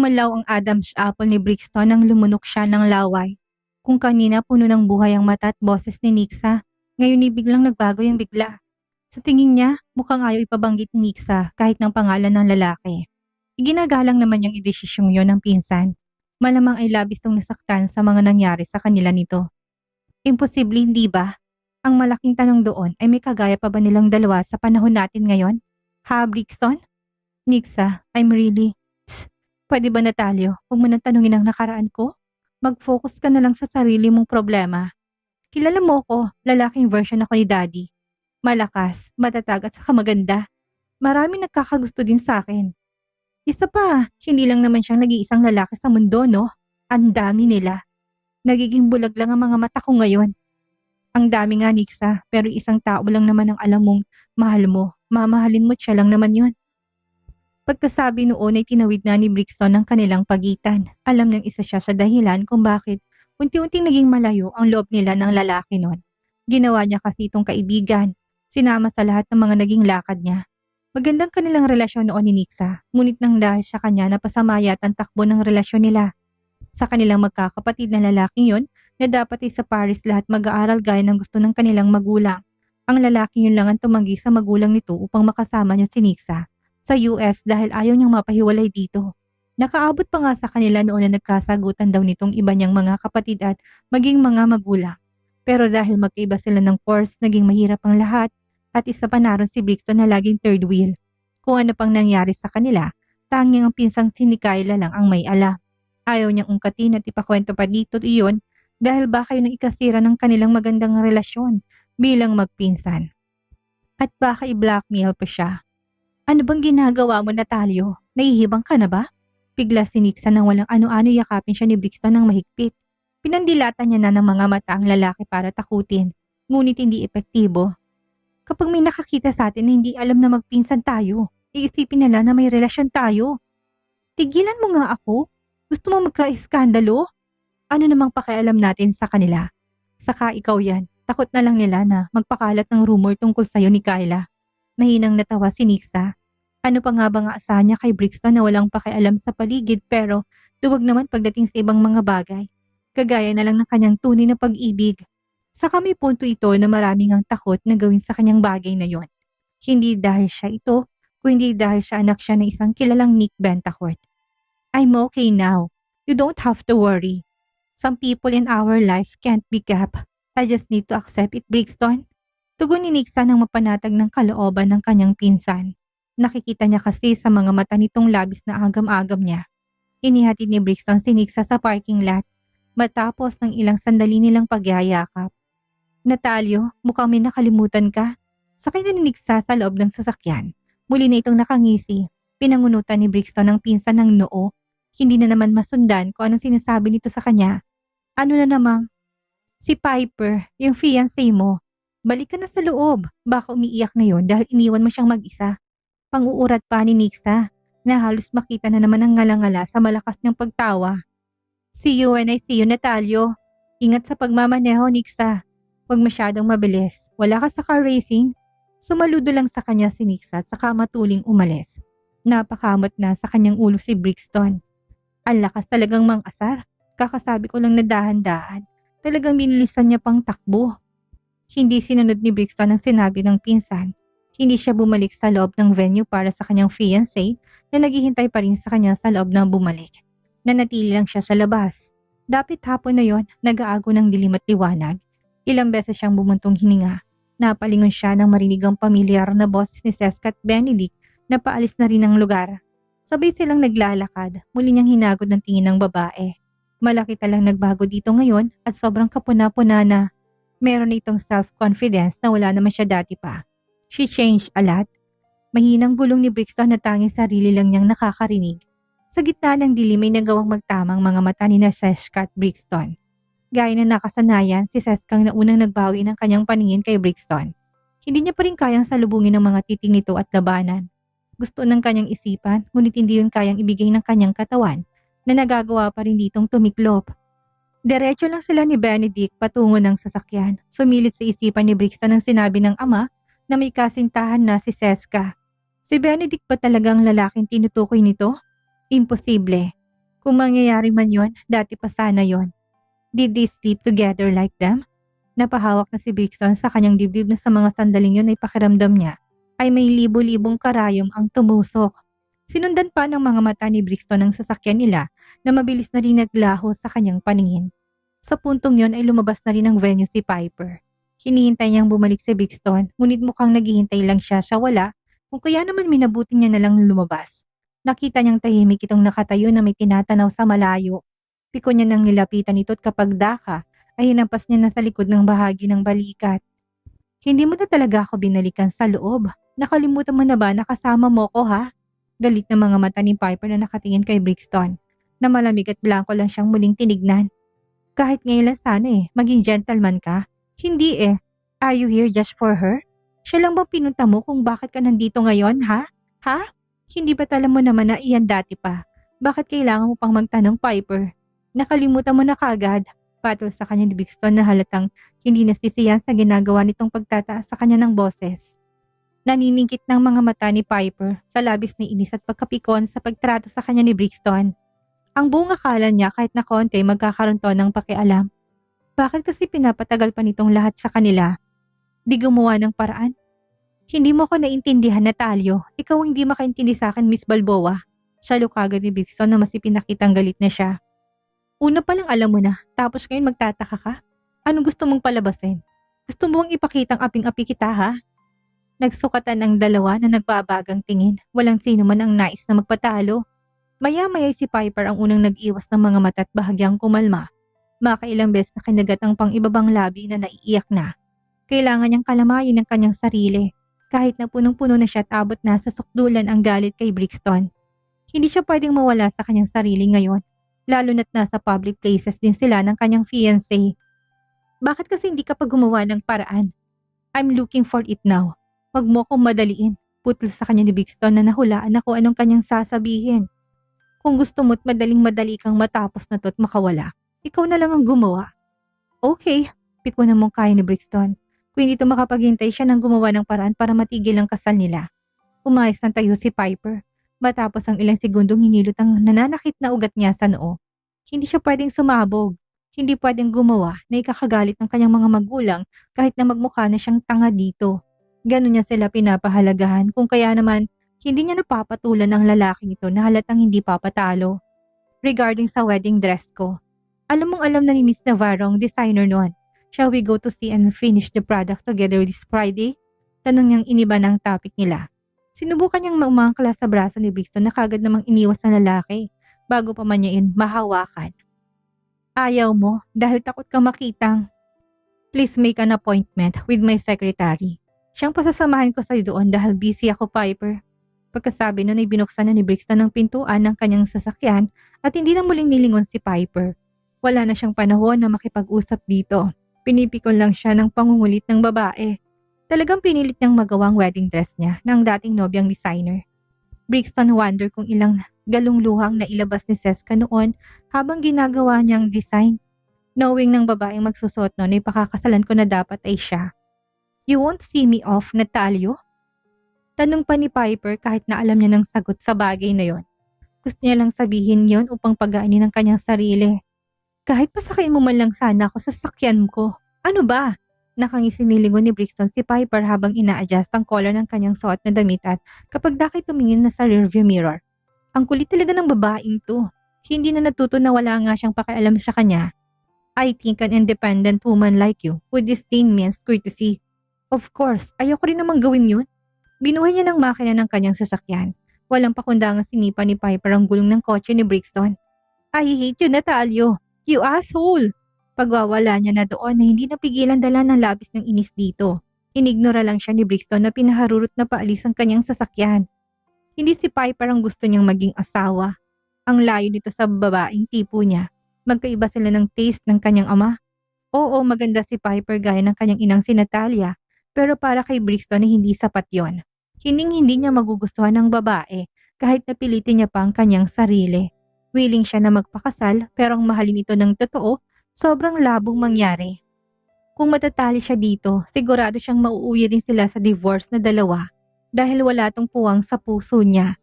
Gumalaw ang Adam's apple ni Brixton nang lumunok siya ng laway. Kung kanina puno ng buhay ang mata at boses ni Nixa, ngayon biglang nagbago yung bigla. Sa tingin niya, mukhang ayaw ipabanggit ni Nixa kahit ng pangalan ng lalaki. Iginagalang naman niyang idesisyong yon ng pinsan. Malamang ay labis tong nasaktan sa mga nangyari sa kanila nito. Imposible, hindi ba? Ang malaking tanong doon ay may kagaya pa ba nilang dalawa sa panahon natin ngayon? Ha, Brixton? Nixa, I'm really... Pwede ba, Natalio, huwag mo nang tanungin ang nakaraan ko? Mag-focus ka na lang sa sarili mong problema. Kilala mo ko, lalaking version ako ni Daddy. Malakas, matatag at saka maganda. Maraming nagkakagusto din sa akin. Isa pa, hindi lang naman siyang nag-iisang lalaki sa mundo, no? Ang dami nila. Nagiging bulag lang ang mga mata ko ngayon. Ang dami nga, Nixa, pero isang tao lang naman ang alam mong mahal mo. Mamahalin mo siya lang naman yun. Pagkasabi noon ay tinawid na ni Brixton ang kanilang pagitan. Alam niyang isa siya sa dahilan kung bakit unti-unting naging malayo ang loob nila ng lalaki noon. Ginawa niya kasi itong kaibigan. Sinama sa lahat ng mga naging lakad niya. Magandang kanilang relasyon noon ni Nixa, ngunit nang dahil sa kanya napasama yata ang takbo ng relasyon nila. Sa kanilang magkakapatid na lalaking yon na dapat ay sa Paris lahat mag-aaral gaya ng gusto ng kanilang magulang. Ang lalaking yun lang ang tumanggi sa magulang nito upang makasama niya si Nixa sa US dahil ayaw niyang mapahiwalay dito. Nakaabot pa nga sa kanila noon na nagkasagutan daw nitong iba niyang mga kapatid at maging mga magulang. Pero dahil magkaiba sila ng course, naging mahirap ang lahat at isa pa naroon si Brixton na laging third wheel. Kung ano pang nangyari sa kanila, tanging ang pinsang si Kayla lang ang may alam. Ayaw niyang ungkatin at ipakwento pa dito iyon dahil baka yun ang ikasira ng kanilang magandang relasyon bilang magpinsan. At baka i-blackmail pa siya. Ano bang ginagawa mo, Natalio? Nahihibang ka na ba? Bigla si Nixa nang walang ano-ano yakapin siya ni Brixton ng mahigpit. Pinandilatan niya na ng mga mata ang lalaki para takutin, ngunit hindi epektibo. Kapag may nakakita sa atin na hindi alam na magpinsan tayo, iisipin nila na may relasyon tayo. Tigilan mo nga ako. Gusto mo magka-iskandalo? Ano namang pakialam natin sa kanila? Saka ikaw yan, takot na lang nila na magpakalat ng rumor tungkol sa'yo ni Kayla. Mahinang natawa si Nixa. Ano pa nga ba nga asahan niya kay Brixton na walang pakialam sa paligid pero duwag naman pagdating sa ibang mga bagay. Kagaya na lang ng kanyang tunay na pag-ibig. Saka may punto ito na maraming ang takot na gawin sa kanyang bagay na yon. Hindi dahil siya ito, kundi dahil siya anak siya ng isang kilalang Nick Bentacourt. I'm okay now. You don't have to worry. Some people in our life can't be kept. I just need to accept it, Brixton. Tugon ni Nixa nang mapanatag ng kalooban ng kanyang pinsan. Nakikita niya kasi sa mga mata nitong labis na agam-agam niya. Inihatid ni Brixton si Nixa sa parking lot matapos ng ilang sandali nilang pagyayakap. Natalio, mukhang may nakalimutan ka. Sakay na ni Nixa sa loob ng sasakyan. Muli na itong nakangisi. Pinangunutan ni Brixton ng pinsan ng noo. Hindi na naman masundan kung anong sinasabi nito sa kanya. Ano na namang? Si Piper, yung fiancé mo. Balik ka na sa loob. Baka umiiyak na yon dahil iniwan mo siyang mag-isa. Pang-uurat pa ni Nixa na halos makita na naman ang ngala-ngala sa malakas niyang pagtawa. See you when I see you, Natalio. Ingat sa pagmamaneho, Nixa. Huwag masyadong mabilis. Wala ka sa car racing. Sumaludo lang sa kanya si Nixa at saka matuling umalis. Napakamot na sa kanyang ulo si Brixton. Ang lakas talagang mang-asar. Kakasabi ko lang na dahan-dahan. Talagang binilisan niya pang takbo. Hindi sinunod ni Brixton ang sinabi ng pinsan. Hindi siya bumalik sa loob ng venue para sa kanyang fiancé na naghihintay pa rin sa kanya sa loob ng bumalik. Nanatili lang siya sa labas. Dapit hapon na yon, nag-aago ng dilim at liwanag. Ilang beses siyang bumuntong hininga. Napalingon siya nang marinig ang pamilyar na boses ni Seska at Benedict na paalis na rin ang lugar. Sabay silang naglalakad, muli niyang hinagod ng tingin ng babae. Malaki talang nagbago dito ngayon at sobrang kapuna-puna na. Meron na itong self-confidence na wala naman siya dati pa. She changed a lot. Mahinang bulong ni Brixton na tanging sarili lang niyang nakakarinig. Sa gitna ng dilim may nagawang magtamang mga mata ni Seska at Brixton. Gaya na nakasanayan, si Seska ang naunang nagbawi ng kanyang paningin kay Brixton. Hindi niya pa rin kayang salubungin ng mga titing nito at labanan. Gusto ng kanyang isipan, ngunit hindi yun kayang ibigay ng kanyang katawan na nagagawa pa rin ditong tumiklop. Diretso lang sila ni Benedict patungo ng sasakyan. Sumilit sa isipan ni Brixton ang sinabi ng ama na may kasintahan na si Seska. Si Benedict ba talagang lalaking tinutukoy nito? Imposible. Kung mangyayari man yon, dati pa sana yon. Did they sleep together like them? Napahawak na si Brixton sa kanyang dibdib na sa mga sandaling yun ay pakiramdam niya ay may libo-libong karayom ang tumusok. Sinundan pa ng mga mata ni Brixton ang sasakyan nila na mabilis na rin naglaho sa kanyang paningin. Sa puntong yon ay lumabas na rin ang venue si Piper. Hinihintay niyang bumalik si Brixton, ngunit mukhang naghihintay lang siya sa wala, kung kaya naman minabuti niya na lang lumabas. Nakita niyang tahimik itong nakatayo na may tinatanaw sa malayo. Piko niya nang nilapitan ito at kapag daka ay hinampas niya na sa likod ng bahagi ng balikat. Hindi mo na talaga ako binalikan sa loob. Nakalimutan mo na ba na kasama mo ko ha? Galit na mga mata ni Piper na nakatingin kay Brixton, na malamig at blanco lang siyang muling tinignan. Kahit ngayon lang sana maging gentleman ka. Hindi Are you here just for her? Siya lang bang pinunta mo kung bakit ka nandito ngayon ha? Ha? Hindi ba alam mo naman na iyan dati pa? Bakit kailangan mo pang magtanong, Piper? Nakalimutan mo na kagad. Patol sa kanya ni Brixton na halatang hindi nasisiyan sa ginagawa nitong pagtataas sa kanya ng boses. Naniningkit ng mga mata ni Piper sa labis ni inis at pagkapikon sa pagtrato sa kanya ni Brixton. Ang buong akala niya kahit na konti magkakaroon to ng pakialam. Bakit kasi pinapatagal pa nitong lahat sa kanila? Di gumawa ng paraan? Hindi mo ko naintindihan, Natalio. Ikaw hindi makaintindi sa akin, Miss Balboa. Siya lukagad ni Brixton na mas ipinakitang galit na siya. Una pa lang alam mo na, tapos ngayon magtataka ka? Anong gusto mong palabasin? Gusto mo bang ipakitang aping-api kita ha? Nagsukatan ang dalawa na nagbabagang tingin. Walang sino man ang nais na magpatalo. Maya-maya si Piper ang unang nag-iwas ng mga mata at bahagyang kumalma. Makailang beses na kinagat ang pang-ibabang labi na naiiyak na. Kailangan niyang kalamayin ang kanyang sarili. Kahit na punong-puno na siya at abot na sa sukdulan ang galit kay Brixton. Hindi siya pwedeng mawala sa kanyang sarili ngayon. Lalo na't nasa public places din sila ng kanyang fiancé. Bakit kasi hindi ka pa gumawa ng paraan? I'm looking for it now. Wag mo akong madaliin. Putol sa kanya ni Brixton na nahulaan ako anong kanyang sasabihin. Kung gusto mo't madaling-madali kang matapos na to't makawala, ikaw na lang ang gumawa. Okay, piko na mong kaya ni Brixton. Kung hindi to makapaghintay siya ng gumawa ng paraan para matigil ang kasal nila. Umayos ng tayo si Piper. Matapos ang ilang segundong hinilot ang nananakit na ugat niya sa noo. Hindi siya pwedeng sumabog. Hindi pwedeng gumawa na ikakagalit ng kanyang mga magulang kahit na magmukha na siyang tanga dito. Ganon niya sila pinapahalagahan kung kaya naman hindi niya napapatulan ang lalaking ito na halatang hindi papatalo. Regarding sa wedding dress ko, alam na ni Miss Navarro ang designer noon. Shall we go to see and finish the product together this Friday? Tanong niyang iniba ng topic nila. Sinubukan niyang maumangkla sa braso ni Brixton na kagad namang iniwas na lalaki bago pa man niya mahawakan. Ayaw mo dahil takot ka makitang. Please make an appointment with my secretary. Siyang pasasamahin ko sa doon dahil busy ako, Piper. Pagkasabi nun ay binuksan na ni Brixton ang pintuan ng kanyang sasakyan at hindi na muling nilingon si Piper. Wala na siyang panahon na makipag-usap dito. Pinipikon lang siya ng pangungulit ng babae. Talagang pinilit niyang magawa ang wedding dress niya ng dating nobyang designer. Brixton wonder kung ilang galong luhang na ilabas ni Seska noon habang ginagawa niyang design. Knowing ng babaeng magsusuot noon ay pakakasalan ko na dapat ay siya. You won't see me off, Natalio? Tanong pa ni Piper kahit na alam niya ng sagot sa bagay na yon. Gusto niya lang sabihin yon upang pagaanin ang kanyang sarili. Kahit pasakayin mo man lang sana ako sa sakyan ko. Ano ba? Nakangisi nilingon ni Brixton si Piper habang ina-adjust ang collar ng kanyang suot na damit at kapag dakay tumingin na sa rearview mirror. Ang kulit talaga ng babaeng to. Hindi na natuto na wala nga siyang pakialam sa kanya. I think an independent woman like you would disdain men's courtesy. Of course, ayoko rin namang gawin yun. Binuhay niya ng makina ng kanyang sasakyan. Walang pakundangang sinipa ni Piper ang gulong ng kotse ni Brixton. I hate you, Natalio. You asshole! Pagwawala niya na doon na hindi napigilan dala ng labis ng inis dito. Inignora lang siya ni Brixton na pinaharurot na paalis ang kanyang sasakyan. Hindi si Piper ang gusto niyang maging asawa. Ang layo nito sa babaeng tipo niya. Magkaiba sila ng taste ng kanyang ama. Oo, maganda si Piper gaya ng kanyang inang si Natalia. Pero para kay Brixton ay hindi sapat yon. Hindi niya magugustuhan ng babae kahit napilitin niya pa ang kanyang sarili. Willing siya na magpakasal pero ang mahalin ito ng totoo, sobrang labong mangyari. Kung matatali siya dito, sigurado siyang mauuwi rin sila sa divorce na dalawa dahil wala tong puwang sa puso niya.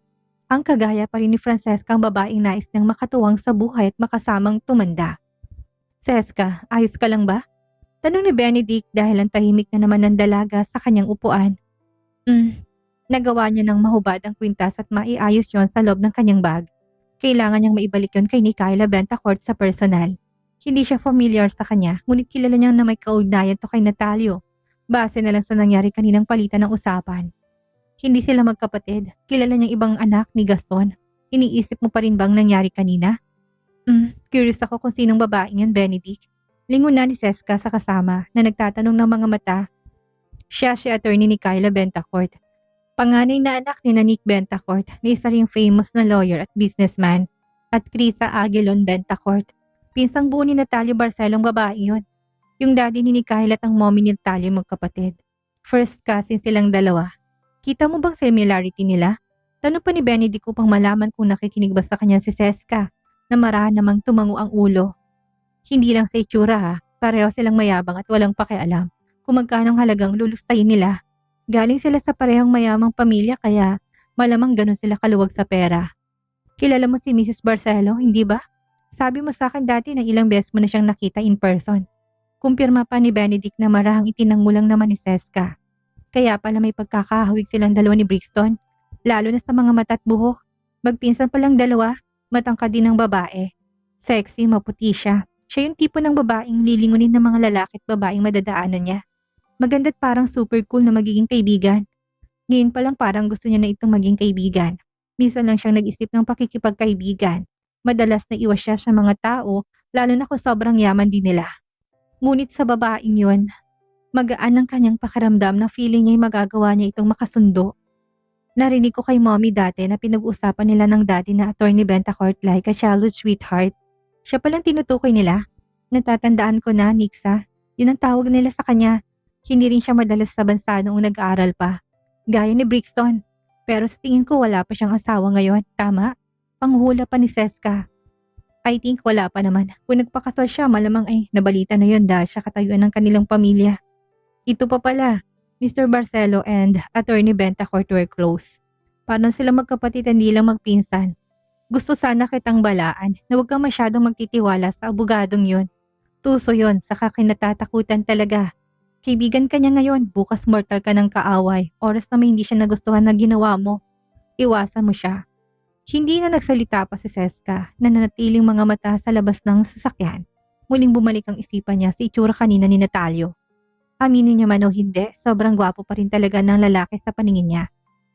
Ang kagaya pa rin ni Francesca ang babaeng nais niyang makatuwang sa buhay at makasamang tumanda. Seska, ayos ka lang ba? Tanong ni Benedict dahil ang tahimik na naman ng dalaga sa kanyang upuan. Nagawa niya ng mahubad ang kwintas at maiayos yon sa loob ng kanyang bag. Kailangan niyang maibalik yon kay Nikayla Bentacourt sa personal. Hindi siya familiar sa kanya, ngunit kilala niyang na may kaugnayan to kay Natalio. Base na lang sa nangyari kaninang palitan ng usapan. Hindi sila magkapatid, kilala niyang ibang anak ni Gaston. Iniisip mo pa rin bang nangyari kanina? Curious ako kung sinong babaeng yun, Benedict. Lingon na ni Seska sa kasama na nagtatanong ng mga mata. Siya si attorney Nikayla Bentacourt. Panganay na anak ni Nick Bentacourt na isa ring famous na lawyer at businessman, at Krisa Aguilon Bentacourt. Pinsang buo ni Natalio Barcelong babae yun. Yung daddy ni Nikayla at ang mommy ni Natalio magkapatid. First cousin silang dalawa. Kita mo bang similarity nila? Tanong pa ni Benedict upang malaman kung nakikinig ba sa kanya si Seska na marahan namang tumango ang ulo. Hindi lang sa itsura ha, pareho silang mayabang at walang pakialam kung magkano halagang lulustayin nila. Galing sila sa parehong mayamang pamilya kaya malamang ganun sila kaluwag sa pera. Kilala mo si Mrs. Barcelo, hindi ba? Sabi mo sa akin dati na ilang beses mo na siyang nakita in person. Kumpirma pa ni Benedict na marahang itinangmulang naman ni Seska. Kaya pala may pagkakahawig silang dalawa ni Brixton, lalo na sa mga mata at buhok. Magpinsan palang dalawa, matangkad din ng babae. Sexy, maputi siya. Siya yung tipo ng babaeng lilingunin ng mga lalaki at babaeng madadaanan niya. Maganda't parang super cool na magiging kaibigan. Ngayon pa lang parang gusto niya na itong maging kaibigan. Minsan lang siyang nag-isip ng pakikipagkaibigan. Madalas na iwas siya sa mga tao, lalo na kung sobrang yaman din nila. Ngunit sa babaeng yun, magaan ang kanyang pakiramdam na feeling niya'y magagawa niya itong makasundo. Narinig ko kay mommy dati na pinag-uusapan nila ng daddy na attorney Bentacourt like a childhood sweetheart. Siya palang tinutukoy nila. Natatandaan ko na, Nixa. Yun ang tawag nila sa kanya. Hindi rin siya madalas sa bansa noong nag-aaral pa. Gaya ni Brixton. Pero sa tingin ko wala pa siyang asawa ngayon. Tama? Panghula pa ni Seska. I think wala pa naman. Kung nagpakasal siya, malamang ay nabalita na yun dahil sa katayuan ng kanilang pamilya. Ito pa pala, Mr. Barcelo and Attorney Bentacourt were close. Parang sila magkapatid, hindi lang magpinsan. Gusto sana kitang balaan na huwag kang masyadong magtitiwala sa abogadong yun. Tuso yun, saka kinatatakutan talaga. Kaibigan ka niya ngayon, bukas mortal ka ng kaaway. Oras na may hindi siya nagustuhan na ginawa mo. Iwasan mo siya. Hindi na nagsalita pa si Seska na nanatiling mga mata sa labas ng sasakyan. Muling bumalik ang isipan niya sa itsura kanina ni Natalio. Aminin niya man o hindi, sobrang gwapo pa rin talaga ng lalaki sa paningin niya.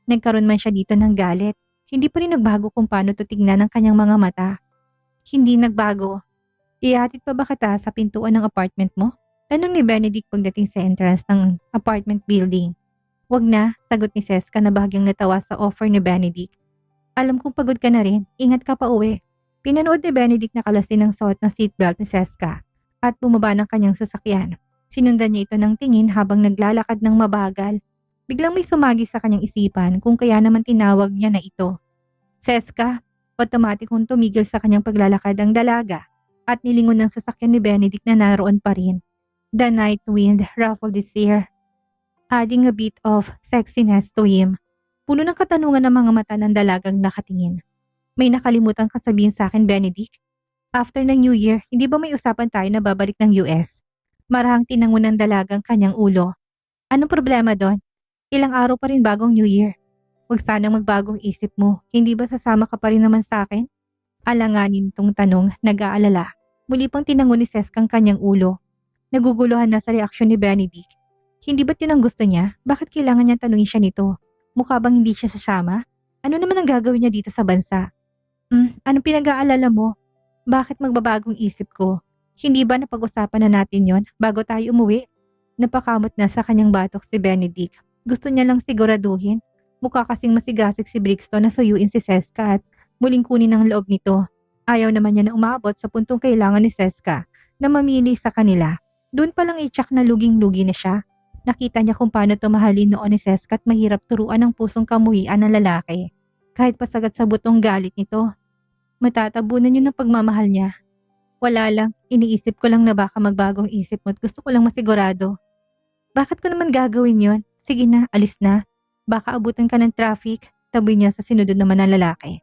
Nagkaroon man siya dito ng galit. Hindi pa rin nagbago kung paano to tignan ng kanyang mga mata. Hindi nagbago. Ihatid pa ba kita sa pintuan ng apartment mo? Tanong ni Benedict pagdating sa entrance ng apartment building. Wag na, sagot ni Seska na bahagyang natawa sa offer ni Benedict. Alam kong pagod ka na rin, ingat ka pa uwi. Pinanood ni Benedict na kalasin ng suot ng seatbelt ni Seska at bumaba ng kanyang sasakyan. Sinundan niya ito ng tingin habang naglalakad ng mabagal. Biglang may sumagi sa kanyang isipan kung kaya naman tinawag niya na ito. Seska, otomatikong tumigil sa kanyang paglalakad ang dalaga at nilingon ng sasakyan ni Benedict na naroon pa rin. The night wind ruffled his hair, adding a bit of sexiness to him. Puno ng katanungan ng mga mata ng dalagang nakatingin. May nakalimutan ka sabihin sa akin, Benedict? After ng New Year, hindi ba may usapan tayo na babalik ng US? Marahang tinangon ng dalagang kanyang ulo. Anong problema doon? Ilang araw pa rin bagong New Year. Huwag sanang magbagong isip mo. Hindi ba sasama ka pa rin naman sa akin? Alanganin itong tanong, nag-aalala. Muli pang tinangon ni Seska ang kanyang ulo. Naguguluhan na sa reaksyon ni Benedict. Hindi ba't yun ang gusto niya? Bakit kailangan niya tanungin siya nito? Mukha bang hindi siya sasama? Ano naman ang gagawin niya dito sa bansa? Anong pinag-aalala mo? Bakit magbabagong isip ko? Hindi ba napag-usapan na natin yon bago tayo umuwi? Napakamot na sa kanyang batok si Benedict. Gusto niya lang siguraduhin. Mukha kasing masigasig si Brixton na suyuin si Seska at muling kunin ang loob nito. Ayaw naman niya na umabot sa puntong kailangan ni Seska na mamili sa kanila. Doon palang itsak na luging-lugi na siya. Nakita niya kung paano tumahalin noon ni Seska at mahirap turuan ang pusong kamuhian ng lalaki. Kahit pasagat sa butong galit nito. Matatabunan niyo ng pagmamahal niya. Wala lang, iniisip ko lang na baka magbagong isip mo at gusto ko lang masigurado. Bakit ko naman gagawin yon? Sige na, alis na. Baka abutan ka ng traffic. tabi niya sa sinunod naman na lalaki.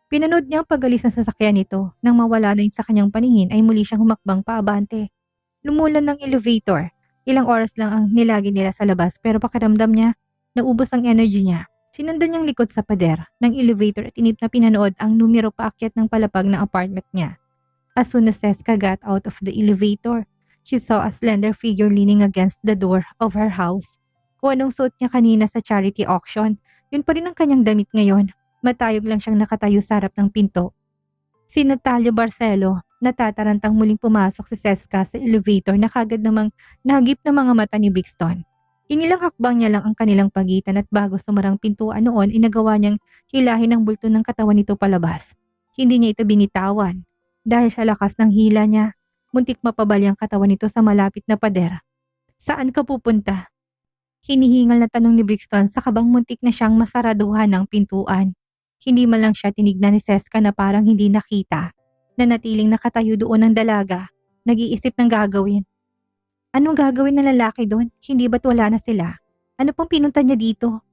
Pinanood niya ang pag-alis ng sasakyan nito. Nang mawala na yun sa kanyang paningin ay muli siyang humakbang paabante. Lumulan ng elevator. Ilang oras lang ang nilagi nila sa labas pero pakiramdam niya naubos ang energy niya. Sinundan niyang likod sa pader ng elevator at inip na pinanood ang numero paakyat ng palapag ng apartment niya. As soon as Seska got out of the elevator, she saw a slender figure leaning against the door of her house. Kung anong suot niya kanina sa charity auction, yun pa rin ang kanyang damit ngayon. Matayog lang siyang nakatayo sa harap ng pinto. Si Natalia Barcelo, natatarantang muling pumasok si Seska sa elevator na kagad namang nahagip ng mga mata ni Brixton. Inilang hakbang niya lang ang kanilang pagitan at bago sumarang pintuan noon, inagawa niyang hilahin ang bulto ng katawan nito palabas. Hindi niya ito binitawan. Dahil sa lakas ng hila niya, muntik mapabali ang katawan nito sa malapit na pader. Saan ka pupunta? Hinihingal na tanong ni Brixton sa kabang muntik na siyang masaraduhan ng pintuan. Hindi man lang siya tinignan ni Seska na parang hindi nakita. Nanatiling nakatayo doon ng dalaga, nag-iisip ng gagawin. Anong gagawin ng lalaki doon? Hindi ba't wala na sila? Ano pong pinunta niya dito?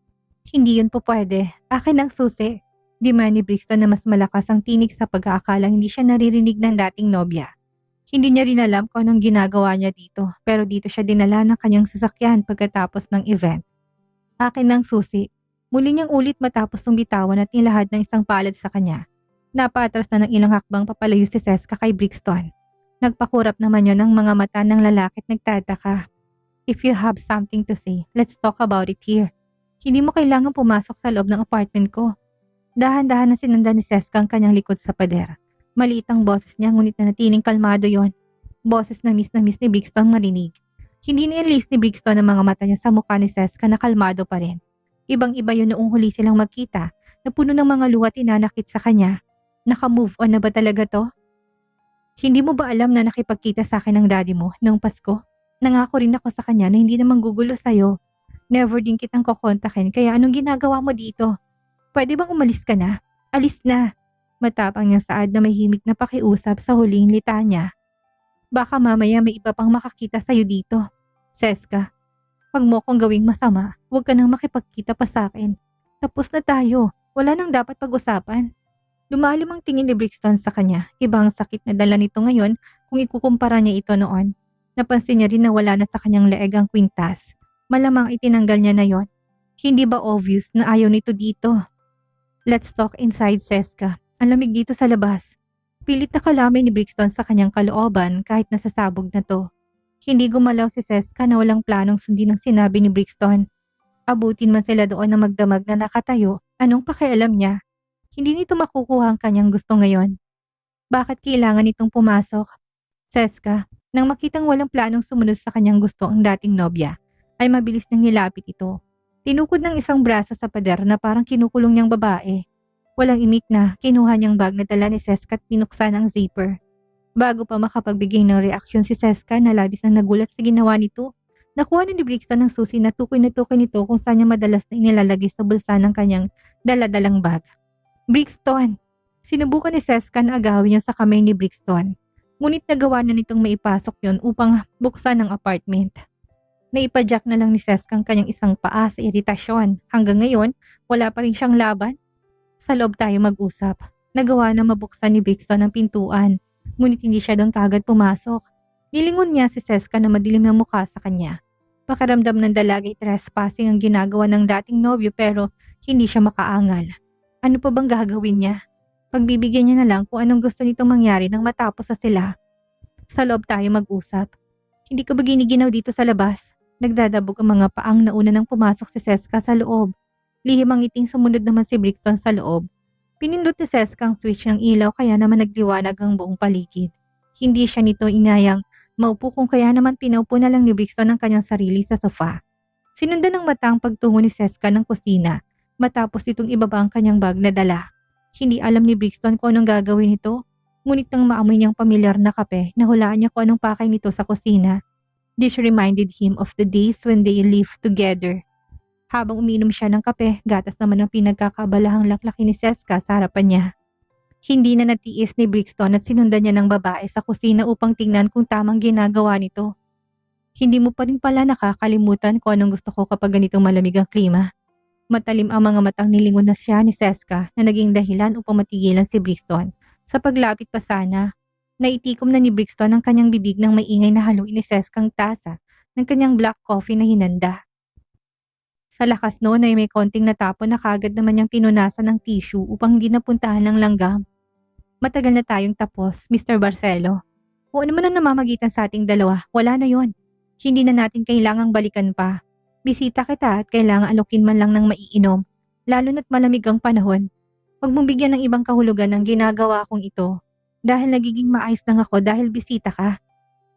Hindi yun po pwede. Akin ang susi. Demand ni Brixton na mas malakas ang tinig sa pag-aakalang hindi siya naririnig ng dating nobya. Hindi niya rin alam kung anong ginagawa niya dito, pero dito siya dinala ng kanyang sasakyan pagkatapos ng event. Akin ang susi. Muli niyang ulit matapos ng bitawan at nilahad ng isang palad sa kanya. Napaatras na ng ilang hakbang papalayo si Seska kay Brixton. Nagpakurap naman yon ng mga mata ng lalaki at nagtataka. If you have something to say, let's talk about it here. Hindi mo kailangan pumasok sa loob ng apartment ko. Dahan-dahan na sinundan ni Seska ang kanyang likod sa pader. Maliit ang boses niya ngunit nanatiling kalmado yon. Boses na miss ni Brixton marinig. Hindi ni-enlist ni Brixton ang mga mata niya sa mukha ni Seska na kalmado pa rin. Ibang-iba yun noong huli silang magkita na puno ng mga luha at inanakit sa kanya. Naka-move on na ba talaga to? Hindi mo ba alam na nakipagkita sa akin ng daddy mo noong Pasko? Nangako rin ako sa kanya na hindi naman gugulo sa'yo. Never din kitang kukontakin kaya anong ginagawa mo dito? Pwede bang umalis ka na? Alis na! Matapang niyang saad na may himik na pakiusap sa huling litanya. Baka mamaya may iba pang makakita sa'yo dito. Seska, wag mo akong gawing masama. Huwag ka nang makipagkita pa sa akin. Tapos na tayo. Wala nang dapat pag-usapan. Lumalim ang tingin ni Brixton sa kanya. Ibang sakit na dala nito ngayon kung ikukumpara niya ito noon. Napansin niya rin na wala na sa kanyang leeg ang kwintas. Malamang itinanggal niya na yon. Hindi ba obvious na ayaw nito dito? Let's talk inside, Seska. Ang lamig dito sa labas. Pilit na kalamay ni Brixton sa kanyang kalooban kahit nasasabog na to. Hindi gumalaw si Seska na walang planong sundin ang sinabi ni Brixton. Abutin man sila doon na magdamag na nakatayo, anong pakialam niya? Hindi nito makukuha ang kanyang gusto ngayon. Bakit kailangan itong pumasok? Seska, nang makitang walang planong sumunod sa kanyang gusto ang dating nobya, ay mabilis nang nilapit ito. Tinukod ng isang braso sa pader na parang kinukulong niyang babae. Walang imik na, kinuha niyang bag na dala ni Seska at pinuksan ang zipper. Bago pa makapagbigay ng reaksyon si Seska na labis na nagulat sa ginawa nito, nakuha ni Brixton ng susi na tukoy nito kung saan niya madalas na inilalagay sa bulsa ng kanyang daladalang bag. Brixton! Sinubukan ni Seska na agawin niya sa kamay ni Brixton. Ngunit nagawa na nitong maipasok yon upang buksan ang apartment. Naipadyak na lang ni Seska ang kanyang isang paa sa iritasyon. Hanggang ngayon, wala pa rin siyang laban. Sa loob tayo mag-usap. Nagawa na mabuksan ni Brixton ang pintuan. Ngunit hindi siya doon kagad pumasok. Nilingon niya si Seska na madilim na mukha sa kanya. Pakiramdam ng dalagay trespassing ang ginagawa ng dating nobyo pero hindi siya makaangal. Ano pa bang gagawin niya? Pagbibigyan niya na lang kung anong gusto nitong mangyari nang matapos sa sila. Sa loob tayo mag-usap. Hindi ka ba giniginaw dito sa labas? Nagdadabog ang mga paang nauna nang pumasok si Seska sa loob. Lihim ang ngiting sumunod naman si Brixton sa loob. Pinindot ni Seska ang switch ng ilaw kaya naman nagliwanag ang buong paligid. Hindi siya nito inayang maupo kung kaya naman pinaupo na lang ni Brixton ang kanyang sarili sa sofa. Sinundan ng mata ang pagtungo ni Seska ng kusina matapos itong ibaba ang kanyang bag na dala. Hindi alam ni Brixton kung anong gagawin nito. Ngunit nang maamoy niyang pamilyar na kape, nahulaan niya kung anong pakay nito sa kusina. This reminded him of the days when they lived together. Habang uminom siya ng kape, gatas naman ang pinagkakabalahang laklaki ni Seska sa harapan niya. Hindi na natiis ni Brixton at sinundan niya ng babae sa kusina upang tingnan kung tamang ginagawa nito. Hindi mo pa rin pala nakakalimutan kung anong gusto ko kapag ganitong malamig ang klima. Matalim ang mga matang nilingon na siya ni Seska na naging dahilan upang matigilan si Brixton. Sa paglapit pa sana, naitikom na ni Brixton ang kanyang bibig ng maingay na haluin ni Seska ang tasa ng kanyang black coffee na hinanda. Sa lakas noon ay may konting natapon na kagad naman niyang pinunasan ng tissue upang hindi napuntahan ng langgam. Matagal na tayong tapos, Mr. Barcelo. Kung ano man ang namamagitan sa ating dalawa, wala na yon. Hindi na natin kailangang balikan pa. Bisita kita at kailangan alokin man lang ng maiinom, lalo na't malamig ang panahon. Huwag mong bigyan ng ibang kahulugan ang ginagawa kong ito. Dahil nagiging maayos lang ako dahil bisita ka.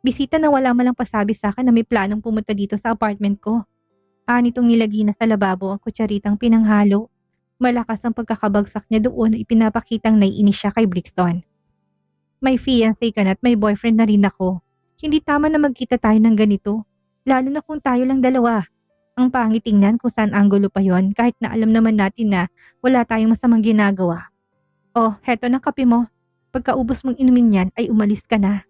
Bisita na wala malang pasabi sa akin na may planong pumunta dito sa apartment ko. Nitong nilagi na sa lababo ang kutsaritang pinanghalo. Malakas ang pagkakabagsak niya doon at ipinapakitang naiinis siya kay Brixton. May fiancé ka na at may boyfriend na rin ako. Hindi tama na magkita tayo ng ganito. Lalo na kung tayo lang dalawa. Ang pangit tingnan kung saan anggulo pa yon kahit na alam naman natin na wala tayong masamang ginagawa. Oh, heto ng kape mo. Pagkaubos mong inumin yan ay umalis ka na.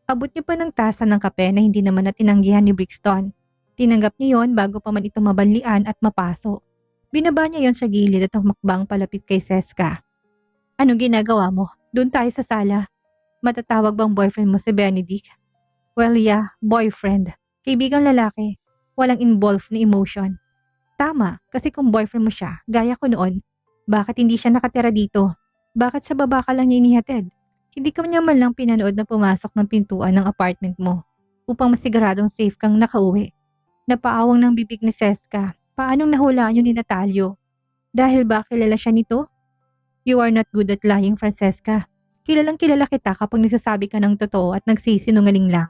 Abot niya pa ng tasa ng kape na hindi naman na tinanggihan ni Brixton. Tinanggap niya yon bago pa man ito mabanlian at mapaso. Binaba niya yon sa gilid at humakbang palapit kay Seska. Anong ginagawa mo? Doon tayo sa sala. Matatawag bang boyfriend mo si Benedict? Well, yeah, boyfriend. Kaibigang lalaki. Walang involved na emotion. Tama, kasi kung boyfriend mo siya, gaya ko noon, bakit hindi siya nakatira dito? Bakit sa baba ka lang niya inihatid? Hindi ka niya man lang pinanood na pumasok ng pintuan ng apartment mo upang masiguradong safe kang nakauwi. Napaawang ng bibig ni Seska. Paanong nahulaan yun ni Natalio? Dahil ba kilala siya nito? You are not good at lying, Francesca. Kilalang kilala kita kapag nagsasabi ka ng totoo at nagsisinungaling lang.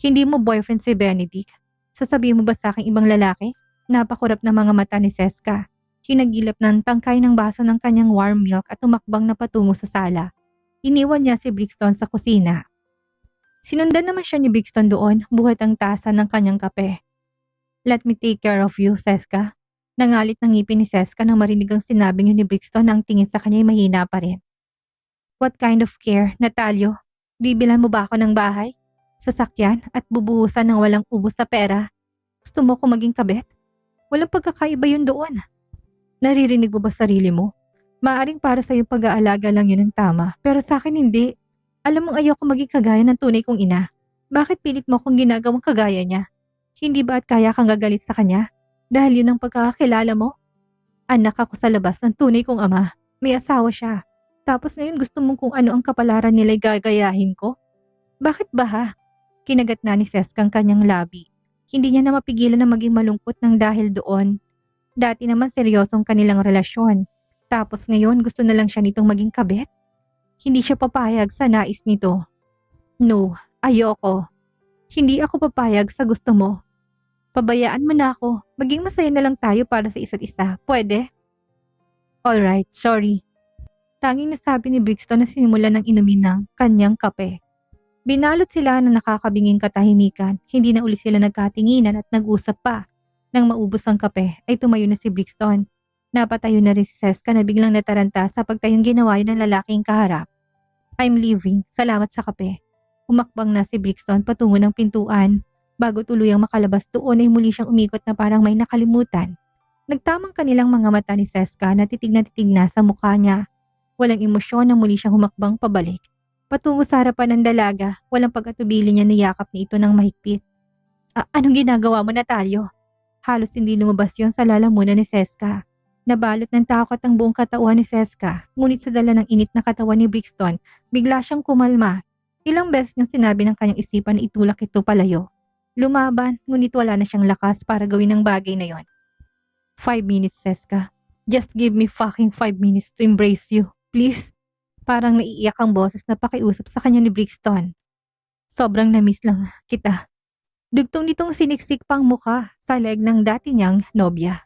Hindi mo boyfriend si Benedict. Sasabihin mo ba sa aking ibang lalaki? Napakurap na mga mata ni Seska. Hinagilap ng tangkay ng baso ng kanyang warm milk at tumakbang na patungo sa sala. Iniwan niya si Brixton sa kusina. Sinundan naman siya ni Brixton doon, buhat ang tasa ng kanyang kape. Let me take care of you, Seska. Nangalit ng ngipin ni Seska nang marinig ang sinabing yun ni Brixton na ang tingin sa kanya ay mahina pa rin. What kind of care, Natalio? Bibilan mo ba ako ng bahay? Sasakyan at bubuhusan ng walang ubos sa pera? Gusto mo ko maging kabet? Walang pagkakaiba yun doon. Naririnig mo ba sarili mo? Maaring para sa iyong pag-aalaga lang yun ang tama, pero sa akin hindi. Alam mong ayaw ko maging kagaya ng tunay kong ina. Bakit pilit mo akong ginagawang kagaya niya? Hindi ba at kaya kang gagalit sa kanya? Dahil yun ang pagkakakilala mo? Anak ako sa labas ng tunay kong ama. May asawa siya. Tapos ngayon gusto mong kung ano ang kapalaran nila'y gagayahin ko? Bakit ba ha? Kinagat na ni Seska ang kanyang labi. Hindi niya na mapigilan na maging malungkot ng dahil doon. Dati naman seryosong kanilang relasyon. Tapos ngayon gusto na lang siya nitong maging kabet? Hindi siya papayag sa nais nito. No, ayoko. Hindi ako papayag sa gusto mo. Pabayaan mo na ako. Maging masaya na lang tayo para sa isa't isa. Pwede? Alright, sorry. Tanging nasabi ni Brixton na sinimulan ng inumin ng kanyang kape. Binalot sila ng nakakabinging katahimikan. Hindi na uli sila nagkatinginan at nag-usap pa. Nang maubos ang kape, ay tumayo na si Brixton. Napatayo na rin si Seska na biglang nataranta sa pagtayong ginawa ng lalaking kaharap. I'm leaving. Salamat sa kape. Humakbang na si Brixton patungo ng pintuan. Bago tuluyang makalabas doon ay muli siyang umikot na parang may nakalimutan. Nagtamang kanilang mga mata ni Seska na titig na sa mukha niya. Walang emosyon na muli siyang humakbang pabalik. Patungo sa harapan ng dalaga, walang pag-atubili niya niyakap ni ito ng mahigpit. Anong ginagawa mo, Natalio? Halos hindi lumabas yon sa lalamunan ni Seska. Nabalot ng takot ang buong katawan ni Seska, ngunit sa dala ng init na katawan ni Brixton, bigla siyang kumalma. Ilang beses niyang sinabi ng kanyang isipan na itulak ito palayo. Lumaban, ngunit wala na siyang lakas para gawin ang bagay na yon. 5 minutes, Seska. Just give me fucking 5 minutes to embrace you, please. Parang naiiyak ang boses na pakiusap sa kanya ni Brixton. Sobrang namiss lang kita. Dugtong nitong siniksik pang muka sa leg ng dati niyang nobya.